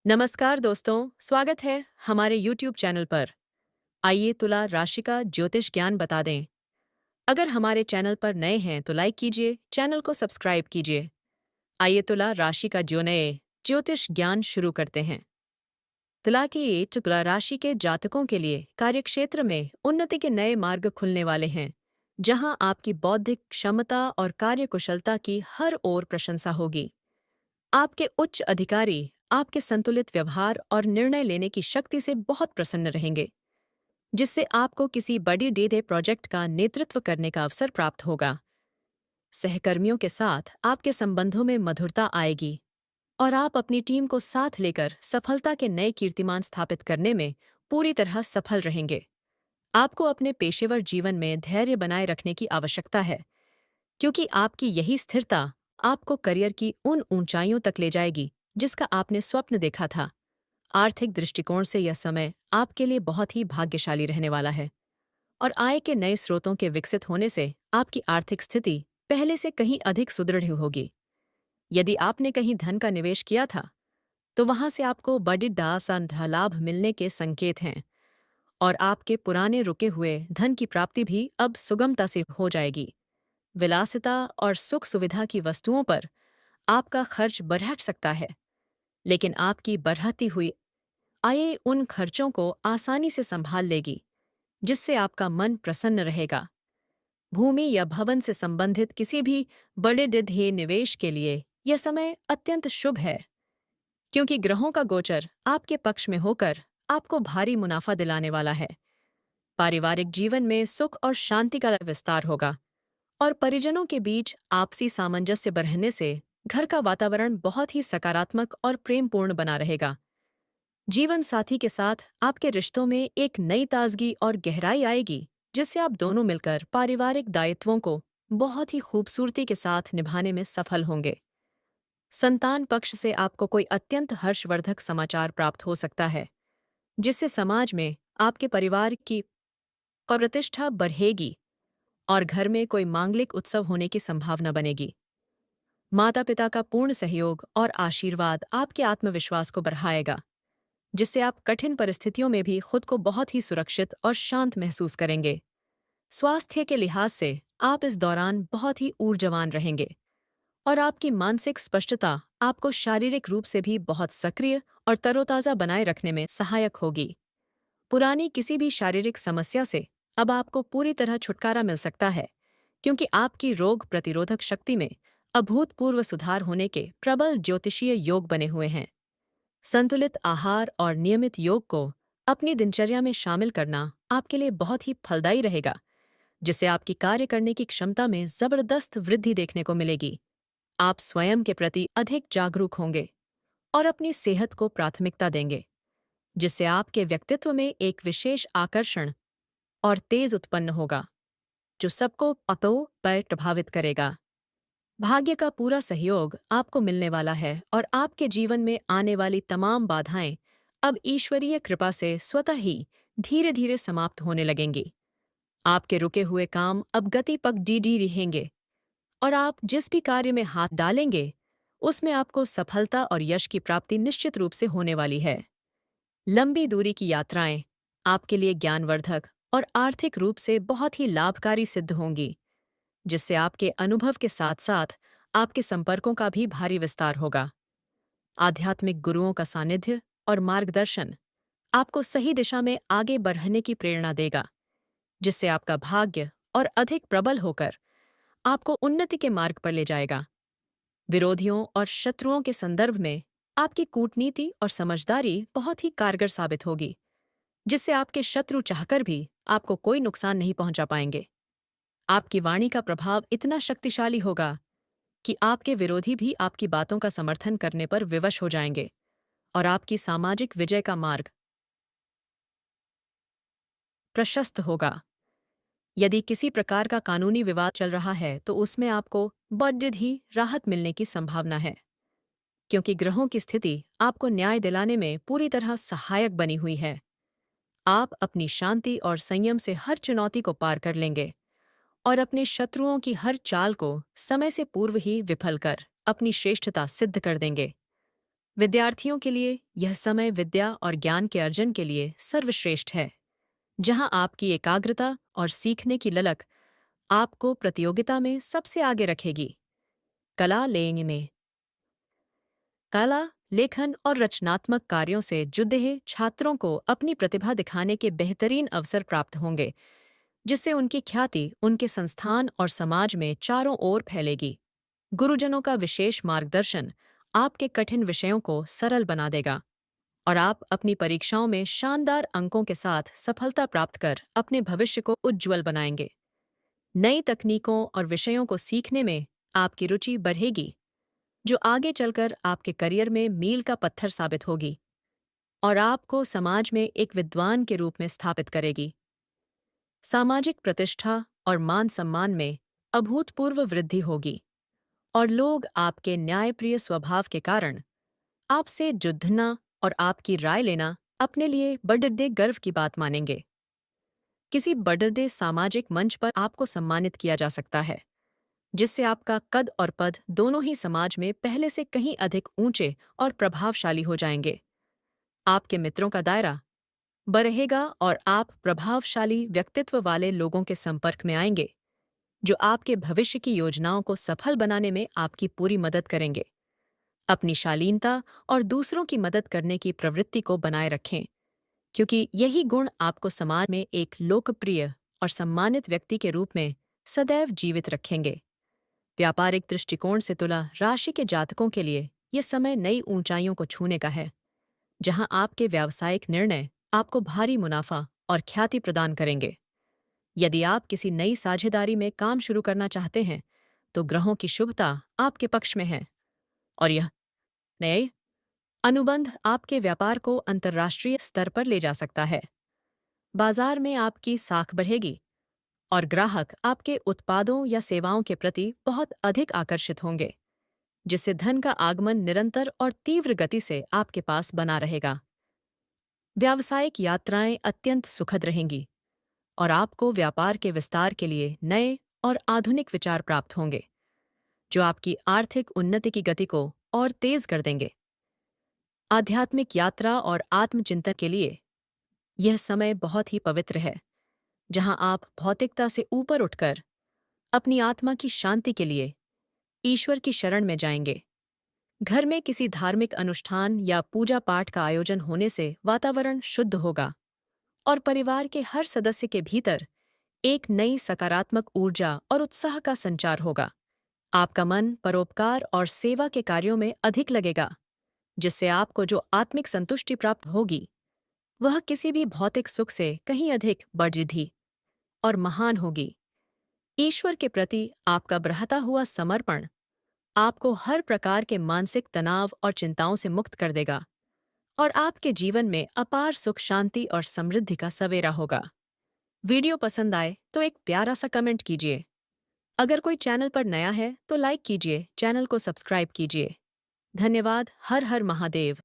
नमस्कार दोस्तों, स्वागत है हमारे YouTube चैनल पर। आइए तुला राशि का ज्योतिष ज्ञान बता दें। अगर हमारे चैनल पर नए हैं तो लाइक कीजिए, चैनल को सब्सक्राइब कीजिए। आइए तुला राशि का नए ज्योतिष ज्ञान शुरू करते हैं। तुला राशि के जातकों के लिए कार्यक्षेत्र में उन्नति के नए मार्ग खुलने वाले हैं, जहां आपकी बौद्धिक क्षमता और कार्यकुशलता की हर ओर प्रशंसा होगी। आपके उच्च अधिकारी आपके संतुलित व्यवहार और निर्णय लेने की शक्ति से बहुत प्रसन्न रहेंगे, जिससे आपको किसी बड़ी डे प्रोजेक्ट का नेतृत्व करने का अवसर प्राप्त होगा। सहकर्मियों के साथ आपके संबंधों में मधुरता आएगी और आप अपनी टीम को साथ लेकर सफलता के नए कीर्तिमान स्थापित करने में पूरी तरह सफल रहेंगे। आपको अपने पेशेवर जीवन में धैर्य बनाए रखने की आवश्यकता है, क्योंकि आपकी यही स्थिरता आपको करियर की उन ऊंचाइयों तक ले जाएगी जिसका आपने स्वप्न देखा था। आर्थिक दृष्टिकोण से यह समय आपके लिए बहुत ही भाग्यशाली रहने वाला है और आय के नए स्रोतों के विकसित होने से आपकी आर्थिक स्थिति पहले से कहीं अधिक सुदृढ़ होगी। यदि आपने कहीं धन का निवेश किया था, तो वहां से आपको बड़ी लाभ मिलने के संकेत हैं और आपके पुराने रुके हुए धन की प्राप्ति भी अब सुगमता से हो जाएगी। विलासिता और सुख सुविधा की वस्तुओं पर आपका खर्च बढ़ सकता है, लेकिन आपकी बढ़ती हुई आय उन खर्चों को आसानी से संभाल लेगी, जिससे आपका मन प्रसन्न रहेगा। भूमि या भवन से संबंधित किसी भी बड़े ध्येय निवेश के लिए यह समय अत्यंत शुभ है, क्योंकि ग्रहों का गोचर आपके पक्ष में होकर आपको भारी मुनाफा दिलाने वाला है। पारिवारिक जीवन में सुख और शांति का विस्तार होगा और परिजनों के बीच आपसी सामंजस्य बढ़ने से घर का वातावरण बहुत ही सकारात्मक और प्रेमपूर्ण बना रहेगा। जीवन साथी के साथ आपके रिश्तों में एक नई ताजगी और गहराई आएगी, जिससे आप दोनों मिलकर पारिवारिक दायित्वों को बहुत ही खूबसूरती के साथ निभाने में सफल होंगे। संतान पक्ष से आपको कोई अत्यंत हर्षवर्धक समाचार प्राप्त हो सकता है, जिससे समाज में आपके परिवार की प्रतिष्ठा बढ़ेगी और घर में कोई मांगलिक उत्सव होने की संभावना बनेगी। माता पिता का पूर्ण सहयोग और आशीर्वाद आपके आत्मविश्वास को बढ़ाएगा, जिससे आप कठिन परिस्थितियों में भी खुद को बहुत ही सुरक्षित और शांत महसूस करेंगे। स्वास्थ्य के लिहाज से आप इस दौरान बहुत ही ऊर्जावान रहेंगे और आपकी मानसिक स्पष्टता आपको शारीरिक रूप से भी बहुत सक्रिय और तरोताजा बनाए रखने में सहायक होगी। पुरानी किसी भी शारीरिक समस्या से अब आपको पूरी तरह छुटकारा मिल सकता है, क्योंकि आपकी रोग प्रतिरोधक शक्ति में अभूतपूर्व सुधार होने के प्रबल ज्योतिषीय योग बने हुए हैं। संतुलित आहार और नियमित योग को अपनी दिनचर्या में शामिल करना आपके लिए बहुत ही फलदायी रहेगा, जिससे आपकी कार्य करने की क्षमता में जबरदस्त वृद्धि देखने को मिलेगी। आप स्वयं के प्रति अधिक जागरूक होंगे और अपनी सेहत को प्राथमिकता देंगे, जिससे आपके व्यक्तित्व में एक विशेष आकर्षण और तेज उत्पन्न होगा, जो सबको अपो पर प्रभावित करेगा। भाग्य का पूरा सहयोग आपको मिलने वाला है और आपके जीवन में आने वाली तमाम बाधाएं अब ईश्वरीय कृपा से स्वतः ही धीरे धीरे समाप्त होने लगेंगी। आपके रुके हुए काम अब गति पक डी रहेंगे और आप जिस भी कार्य में हाथ डालेंगे, उसमें आपको सफलता और यश की प्राप्ति निश्चित रूप से होने वाली है। लंबी दूरी की यात्राएं आपके लिए ज्ञानवर्धक और आर्थिक रूप से बहुत ही लाभकारी सिद्ध होंगी, जिससे आपके अनुभव के साथ साथ आपके संपर्कों का भी भारी विस्तार होगा। आध्यात्मिक गुरुओं का सानिध्य और मार्गदर्शन आपको सही दिशा में आगे बढ़ने की प्रेरणा देगा, जिससे आपका भाग्य और अधिक प्रबल होकर आपको उन्नति के मार्ग पर ले जाएगा। विरोधियों और शत्रुओं के संदर्भ में आपकी कूटनीति और समझदारी बहुत ही कारगर साबित होगी, जिससे आपके शत्रु चाहकर भी आपको कोई नुकसान नहीं पहुंचा पाएंगे। आपकी वाणी का प्रभाव इतना शक्तिशाली होगा कि आपके विरोधी भी आपकी बातों का समर्थन करने पर विवश हो जाएंगे और आपकी सामाजिक विजय का मार्ग प्रशस्त होगा। यदि किसी प्रकार का कानूनी विवाद चल रहा है तो उसमें आपको बड़ी ही राहत मिलने की संभावना है, क्योंकि ग्रहों की स्थिति आपको न्याय दिलाने में पूरी तरह सहायक बनी हुई है। आप अपनी शांति और संयम से हर चुनौती को पार कर लेंगे और अपने शत्रुओं की हर चाल को समय से पूर्व ही विफल कर अपनी श्रेष्ठता सिद्ध कर देंगे। विद्यार्थियों के लिए यह समय विद्या और ज्ञान के अर्जन के लिए सर्वश्रेष्ठ है, जहां आपकी एकाग्रता और सीखने की ललक आपको प्रतियोगिता में सबसे आगे रखेगी। कला लेंगे में कला, लेखन और रचनात्मक कार्यों से जुड़े हुए छात्रों को अपनी प्रतिभा दिखाने के बेहतरीन अवसर प्राप्त होंगे, जिससे उनकी ख्याति उनके संस्थान और समाज में चारों ओर फैलेगी। गुरुजनों का विशेष मार्गदर्शन आपके कठिन विषयों को सरल बना देगा और आप अपनी परीक्षाओं में शानदार अंकों के साथ सफलता प्राप्त कर अपने भविष्य को उज्ज्वल बनाएंगे। नई तकनीकों और विषयों को सीखने में आपकी रुचि बढ़ेगी, जो आगे चलकर आपके करियर में मील का पत्थर साबित होगी और आपको समाज में एक विद्वान के रूप में स्थापित करेगी। सामाजिक प्रतिष्ठा और मान सम्मान में अभूतपूर्व वृद्धि होगी और लोग आपके न्यायप्रिय स्वभाव के कारण आपसे जुड़ना और आपकी राय लेना अपने लिए बड़े गर्व की बात मानेंगे। किसी बड़े सामाजिक मंच पर आपको सम्मानित किया जा सकता है, जिससे आपका कद और पद दोनों ही समाज में पहले से कहीं अधिक ऊंचे और प्रभावशाली हो जाएंगे। आपके मित्रों का दायरा बढ़ेगा और आप प्रभावशाली व्यक्तित्व वाले लोगों के संपर्क में आएंगे, जो आपके भविष्य की योजनाओं को सफल बनाने में आपकी पूरी मदद करेंगे। अपनी शालीनता और दूसरों की मदद करने की प्रवृत्ति को बनाए रखें, क्योंकि यही गुण आपको समाज में एक लोकप्रिय और सम्मानित व्यक्ति के रूप में सदैव जीवित रखेंगे। व्यापारिक दृष्टिकोण से तुला राशि के जातकों के लिए यह समय नई ऊंचाइयों को छूने का है, जहां आपके व्यावसायिक निर्णय आपको भारी मुनाफा और ख्याति प्रदान करेंगे। यदि आप किसी नई साझेदारी में काम शुरू करना चाहते हैं, तो ग्रहों की शुभता आपके पक्ष में है और यह नए अनुबंध आपके व्यापार को अंतर्राष्ट्रीय स्तर पर ले जा सकता है। बाजार में आपकी साख बढ़ेगी और ग्राहक आपके उत्पादों या सेवाओं के प्रति बहुत अधिक आकर्षित होंगे, जिससे धन का आगमन निरंतर और तीव्र गति से आपके पास बना रहेगा। व्यावसायिक यात्राएं अत्यंत सुखद रहेंगी और आपको व्यापार के विस्तार के लिए नए और आधुनिक विचार प्राप्त होंगे, जो आपकी आर्थिक उन्नति की गति को और तेज कर देंगे। आध्यात्मिक यात्रा और आत्मचिंतन के लिए यह समय बहुत ही पवित्र है, जहां आप भौतिकता से ऊपर उठकर अपनी आत्मा की शांति के लिए ईश्वर की शरण में जाएंगे। घर में किसी धार्मिक अनुष्ठान या पूजा पाठ का आयोजन होने से वातावरण शुद्ध होगा और परिवार के हर सदस्य के भीतर एक नई सकारात्मक ऊर्जा और उत्साह का संचार होगा। आपका मन परोपकार और सेवा के कार्यों में अधिक लगेगा, जिससे आपको जो आत्मिक संतुष्टि प्राप्त होगी, वह किसी भी भौतिक सुख से कहीं अधिक बढ़िया और महान होगी। ईश्वर के प्रति आपका बढ़ता हुआ समर्पण आपको हर प्रकार के मानसिक तनाव और चिंताओं से मुक्त कर देगा और आपके जीवन में अपार सुख शांति और समृद्धि का सवेरा होगा। वीडियो पसंद आए तो एक प्यारा सा कमेंट कीजिए। अगर कोई चैनल पर नया है तो लाइक कीजिए, चैनल को सब्सक्राइब कीजिए। धन्यवाद। हर हर महादेव।